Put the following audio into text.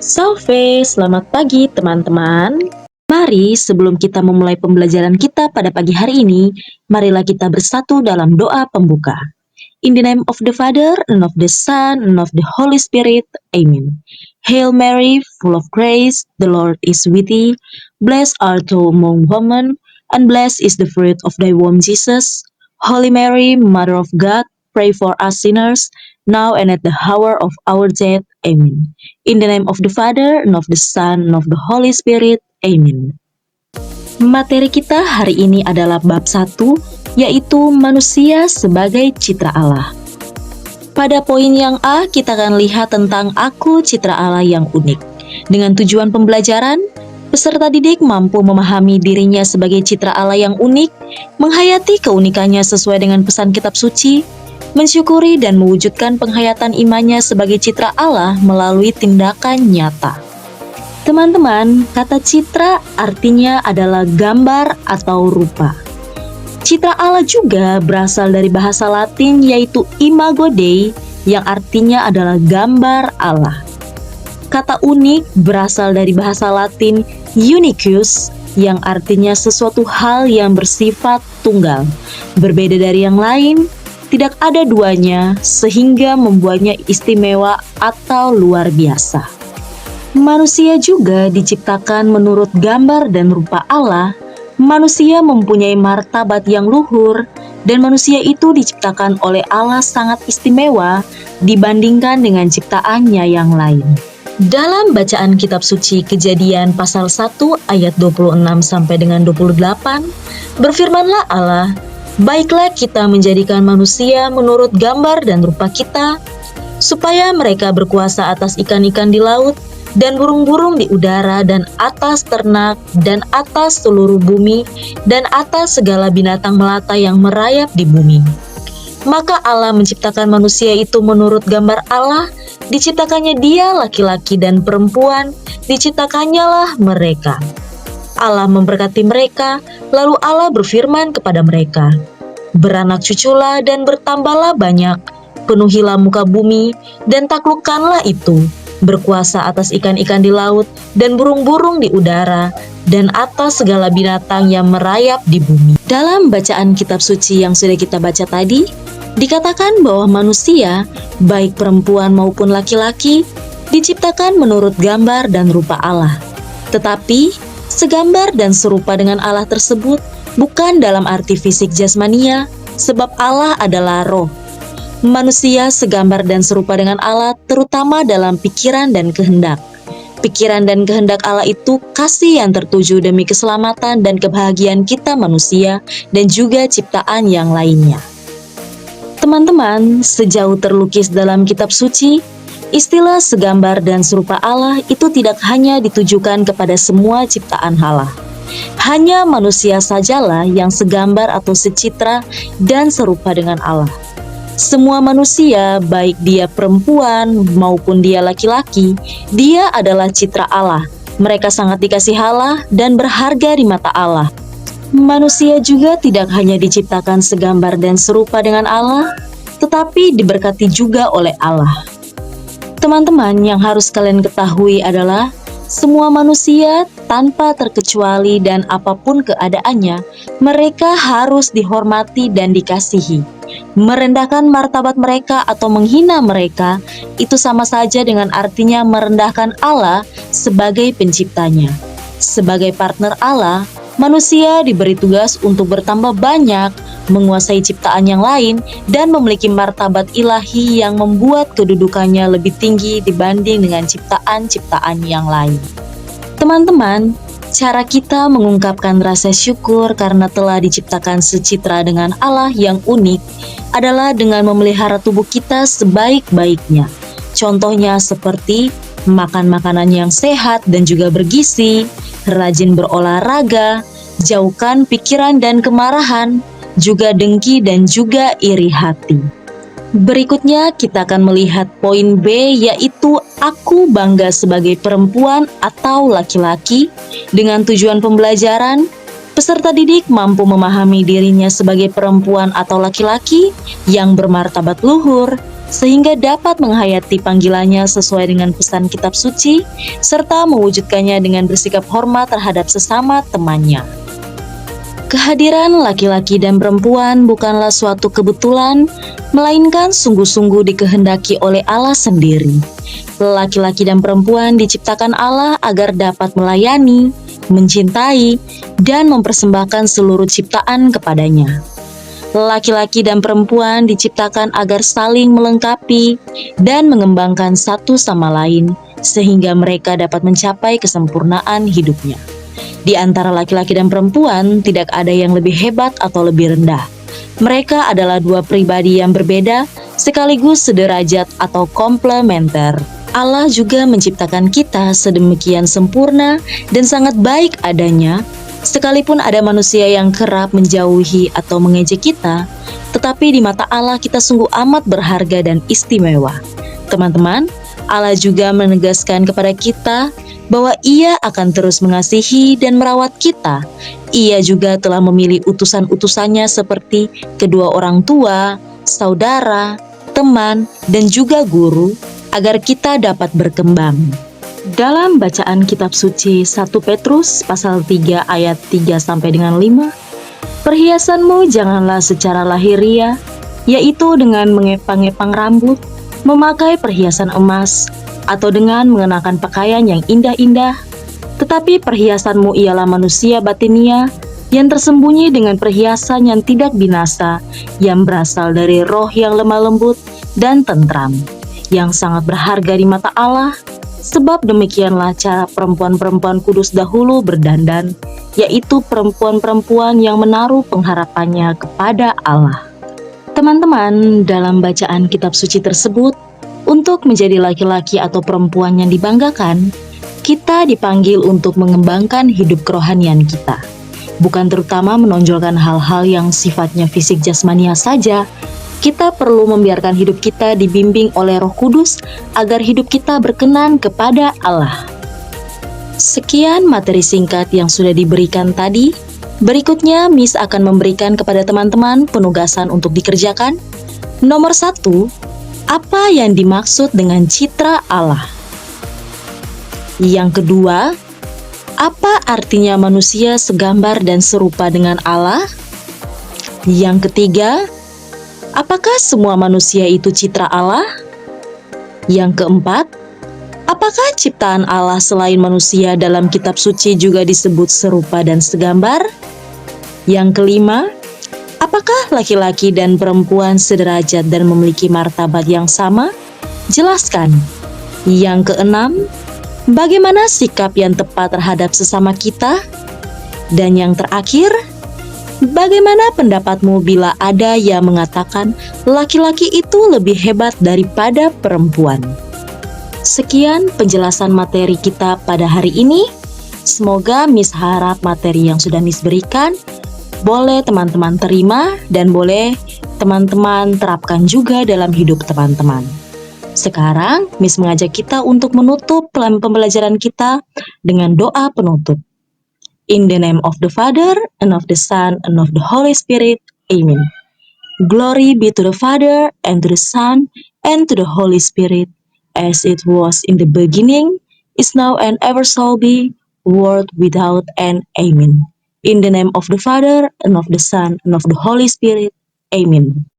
Salve, selamat pagi teman-teman. Mari sebelum kita memulai pembelajaran kita pada pagi hari ini, marilah kita bersatu dalam doa pembuka. In the name of the Father, and of the Son, and of the Holy Spirit. Amen. Hail Mary, full of grace, the Lord is with thee. Blessed art thou among women, and blessed is the fruit of thy womb, Jesus. Holy Mary, Mother of God, pray for us sinners, now and at the hour of our death. Amen. In the name of the Father, and of the Son, and of the Holy Spirit. Amen. Materi kita hari ini adalah bab 1, yaitu manusia sebagai citra Allah. Pada poin yang A, kita akan lihat tentang aku citra Allah yang unik. Dengan tujuan pembelajaran, peserta didik mampu memahami dirinya sebagai citra Allah yang unik, menghayati keunikannya sesuai dengan pesan kitab suci, mensyukuri dan mewujudkan penghayatan imannya sebagai citra Allah melalui tindakan nyata. Teman-teman, kata citra artinya adalah gambar atau rupa. Citra Allah juga berasal dari bahasa Latin yaitu imago Dei yang artinya adalah gambar Allah. Kata unik berasal dari bahasa Latin unicus yang artinya sesuatu hal yang bersifat tunggal, berbeda dari yang lain, tidak ada duanya sehingga membuatnya istimewa atau luar biasa. Manusia juga diciptakan menurut gambar dan rupa Allah. Manusia mempunyai martabat yang luhur, dan manusia itu diciptakan oleh Allah sangat istimewa dibandingkan dengan ciptaannya yang lain. Dalam bacaan kitab suci Kejadian pasal 1 ayat 26 sampai dengan 28, berfirmanlah Allah, "Baiklah kita menjadikan manusia menurut gambar dan rupa kita, supaya mereka berkuasa atas ikan-ikan di laut, dan burung-burung di udara, dan atas ternak, dan atas seluruh bumi, dan atas segala binatang melata yang merayap di bumi." Maka Allah menciptakan manusia itu menurut gambar Allah, diciptakannya dia laki-laki dan perempuan, diciptakannya lah mereka. Allah memberkati mereka, lalu Allah berfirman kepada mereka, "Beranak cuculah dan bertambahlah banyak, penuhilah muka bumi, dan taklukkanlah itu, berkuasa atas ikan-ikan di laut dan burung-burung di udara dan atas segala binatang yang merayap di bumi." Dalam bacaan kitab suci yang sudah kita baca tadi, dikatakan bahwa manusia, baik perempuan maupun laki-laki, diciptakan menurut gambar dan rupa Allah. Tetapi, segambar dan serupa dengan Allah tersebut bukan dalam arti fisik jasmania, sebab Allah adalah roh. Manusia segambar dan serupa dengan Allah terutama dalam pikiran dan kehendak. Pikiran dan kehendak Allah itu kasih yang tertuju demi keselamatan dan kebahagiaan kita manusia dan juga ciptaan yang lainnya. Teman-teman, sejauh terlukis dalam kitab suci, istilah segambar dan serupa Allah itu tidak hanya ditujukan kepada semua ciptaan Allah. Hanya manusia sajalah yang segambar atau secitra dan serupa dengan Allah. Semua manusia, baik dia perempuan maupun dia laki-laki, dia adalah citra Allah. Mereka sangat dikasihi Allah dan berharga di mata Allah. Manusia juga tidak hanya diciptakan segambar dan serupa dengan Allah, tetapi diberkati juga oleh Allah. Teman-teman, yang harus kalian ketahui adalah semua manusia tanpa terkecuali dan apapun keadaannya, mereka harus dihormati dan dikasihi. Merendahkan martabat mereka atau menghina mereka, itu sama saja dengan artinya merendahkan Allah sebagai penciptanya. Sebagai partner Allah, manusia diberi tugas untuk bertambah banyak, menguasai ciptaan yang lain, dan memiliki martabat ilahi yang membuat kedudukannya lebih tinggi dibanding dengan ciptaan-ciptaan yang lain. Teman-teman, cara kita mengungkapkan rasa syukur karena telah diciptakan secitra dengan Allah yang unik adalah dengan memelihara tubuh kita sebaik-baiknya. Contohnya seperti makan makanan yang sehat dan juga bergizi, rajin berolahraga, jauhkan pikiran dan kemarahan, juga dengki dan juga iri hati. Berikutnya kita akan melihat poin B, yaitu aku bangga sebagai perempuan atau laki-laki. Dengan tujuan pembelajaran, peserta didik mampu memahami dirinya sebagai perempuan atau laki-laki yang bermartabat luhur, sehingga dapat menghayati panggilannya sesuai dengan pesan kitab suci, serta mewujudkannya dengan bersikap hormat terhadap sesama temannya. Kehadiran laki-laki dan perempuan bukanlah suatu kebetulan, melainkan sungguh-sungguh dikehendaki oleh Allah sendiri. Laki-laki dan perempuan diciptakan Allah agar dapat melayani, mencintai, dan mempersembahkan seluruh ciptaan kepadanya. Laki-laki dan perempuan diciptakan agar saling melengkapi dan mengembangkan satu sama lain, sehingga mereka dapat mencapai kesempurnaan hidupnya. Di antara laki-laki dan perempuan, tidak ada yang lebih hebat atau lebih rendah. Mereka adalah dua pribadi yang berbeda, sekaligus sederajat atau komplementer. Allah juga menciptakan kita sedemikian sempurna dan sangat baik adanya, sekalipun ada manusia yang kerap menjauhi atau mengejek kita, tetapi di mata Allah kita sungguh amat berharga dan istimewa. Teman-teman, Allah juga menegaskan kepada kita bahwa Ia akan terus mengasihi dan merawat kita. Ia juga telah memilih utusan-utusannya seperti kedua orang tua, saudara, teman, dan juga guru, agar kita dapat berkembang. Dalam bacaan kitab suci 1 Petrus pasal 3 ayat 3 sampai dengan 5, perhiasanmu janganlah secara lahiriah, yaitu dengan mengepang-epang rambut, memakai perhiasan emas, atau dengan mengenakan pakaian yang indah-indah, tetapi perhiasanmu ialah manusia batinia yang tersembunyi dengan perhiasan yang tidak binasa, yang berasal dari roh yang lemah lembut dan tentram, yang sangat berharga di mata Allah. Sebab demikianlah cara perempuan-perempuan kudus dahulu berdandan, yaitu perempuan-perempuan yang menaruh pengharapannya kepada Allah. Teman-teman, dalam bacaan kitab suci tersebut, untuk menjadi laki-laki atau perempuan yang dibanggakan, kita dipanggil untuk mengembangkan hidup kerohanian kita. Bukan terutama menonjolkan hal-hal yang sifatnya fisik jasmania saja. Kita perlu membiarkan hidup kita dibimbing oleh Roh Kudus agar hidup kita berkenan kepada Allah. Sekian materi singkat yang sudah diberikan tadi. Berikutnya, Miss akan memberikan kepada teman-teman penugasan untuk dikerjakan. Nomor 1, apa yang dimaksud dengan citra Allah? Yang kedua, apa artinya manusia segambar dan serupa dengan Allah? Yang ketiga, apakah semua manusia itu citra Allah? Yang keempat, apakah ciptaan Allah selain manusia dalam kitab suci juga disebut serupa dan segambar? Yang kelima, apakah laki-laki dan perempuan sederajat dan memiliki martabat yang sama? Jelaskan. Yang keenam, bagaimana sikap yang tepat terhadap sesama kita? Dan yang terakhir, bagaimana pendapatmu bila ada yang mengatakan laki-laki itu lebih hebat daripada perempuan? Sekian penjelasan materi kita pada hari ini. Semoga Miss harap materi yang sudah Miss berikan boleh teman-teman terima dan boleh teman-teman terapkan juga dalam hidup teman-teman. Sekarang, Miss mengajak kita untuk menutup pembelajaran kita dengan doa penutup. In the name of the Father, and of the Son, and of the Holy Spirit. Amen. Glory be to the Father, and to the Son, and to the Holy Spirit, as it was in the beginning, is now, and ever shall be, world without end. Amen. In the name of the Father, and of the Son, and of the Holy Spirit. Amen.